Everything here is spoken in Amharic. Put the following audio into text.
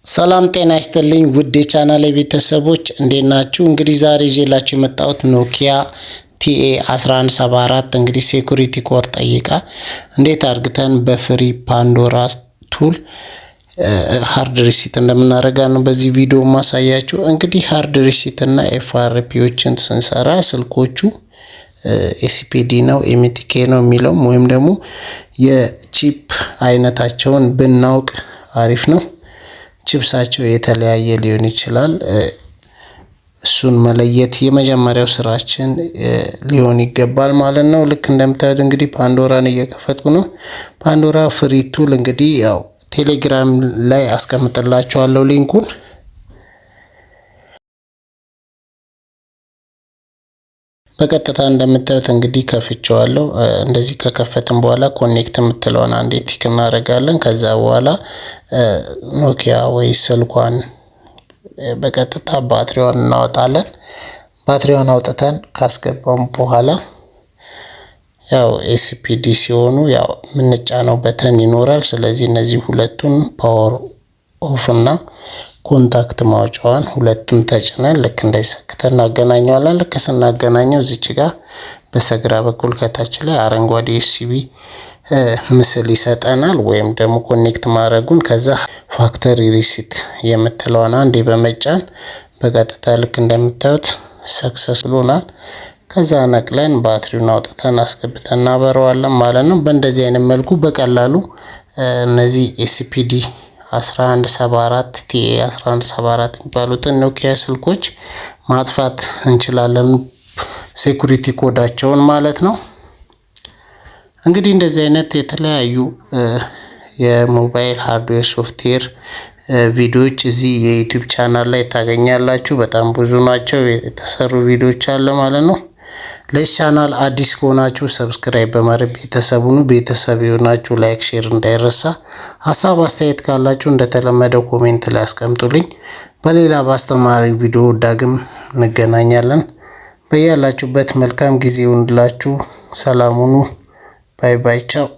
ሰላም ጤና ይስጥልኝ ውድ የቻናሌ ቤተሰቦች እንዴት ናችሁ? እንግዲህ ዛሬ ይዤላችሁ የመጣሁት ኖኪያ ቲኤ 1174 እንግዲህ ሴኩሪቲ ኮር ጠይቃ እንዴት አድርገን በፍሪ ፓንዶራ ቱል ሃርድ ሪሲት እንደምናደርጋ ነው በዚህ ቪዲዮ ማሳያችሁ። እንግዲህ ሃርድ ሪሲት እና ኤፍአርፒዎችን ስንሰራ ስልኮቹ ኤሲፒዲ ነው ኤምቲኬ ነው የሚለው ወይም ደግሞ የቺፕ አይነታቸውን ብናውቅ አሪፍ ነው። ቺፕሳቸው የተለያየ ሊሆን ይችላል። እሱን መለየት የመጀመሪያው ስራችን ሊሆን ይገባል ማለት ነው። ልክ እንደምታዩት እንግዲህ ፓንዶራን እየከፈትኩ ነው። ፓንዶራ ፍሪ ቱል እንግዲህ ያው ቴሌግራም ላይ አስቀምጥላችኋለሁ ሊንኩን። በቀጥታ እንደምታዩት እንግዲህ ከፍቼዋለሁ። እንደዚህ ከከፈትን በኋላ ኮኔክት የምትለውን አንዴ ቲክ እናደርጋለን። ከዛ በኋላ ኖኪያ ወይ ስልኳን በቀጥታ ባትሪዋን እናወጣለን። ባትሪዋን አውጥተን ካስገባን በኋላ ያው ኤሲፒዲ ሲሆኑ ያው ምንጫነው በተን ይኖራል። ስለዚህ እነዚህ ሁለቱን ፓወር ኦፍ እና ኮንታክት ማውጫዋን ሁለቱን ተጭነን ልክ እንዳይሰክተን እናገናኘዋለን። ልክ ስናገናኘው እዚች ጋር በስተግራ በኩል ከታች ላይ አረንጓዴ ዩኤስቢ ምስል ይሰጠናል፣ ወይም ደግሞ ኮኔክት ማድረጉን። ከዛ ፋክተሪ ሪሲት የምትለውን አንዴ በመጫን በቀጥታ ልክ እንደምታዩት ሰክሰስ ብሎናል። ከዛ ነቅለን ባትሪውን አውጥተን አስገብተን እናበረዋለን ማለት ነው። በእንደዚህ አይነት መልኩ በቀላሉ እነዚህ ኤሲፒዲ 1174 ቲኤ 1174 የሚባሉትን ኖኪያ ስልኮች ማጥፋት እንችላለን፣ ሴኩሪቲ ኮዳቸውን ማለት ነው። እንግዲህ እንደዚህ አይነት የተለያዩ የሞባይል ሃርድዌር ሶፍትዌር ቪዲዮዎች እዚህ የዩቲዩብ ቻናል ላይ ታገኛላችሁ። በጣም ብዙ ናቸው፣ የተሰሩ ቪዲዮዎች አለ ማለት ነው። ለዚህ ቻናል አዲስ ከሆናችሁ ሰብስክራይብ በማድረግ ቤተሰብ የሆናችሁ ላይክ ሼር እንዳይረሳ። ሀሳብ አስተያየት ካላችሁ እንደተለመደው ኮሜንት ላይ አስቀምጡልኝ። በሌላ በአስተማሪ ቪዲዮ ዳግም እንገናኛለን። በያላችሁበት መልካም ጊዜ ይሁንላችሁ። ሰላም ሁኑ። ባይ ባይ ቻው።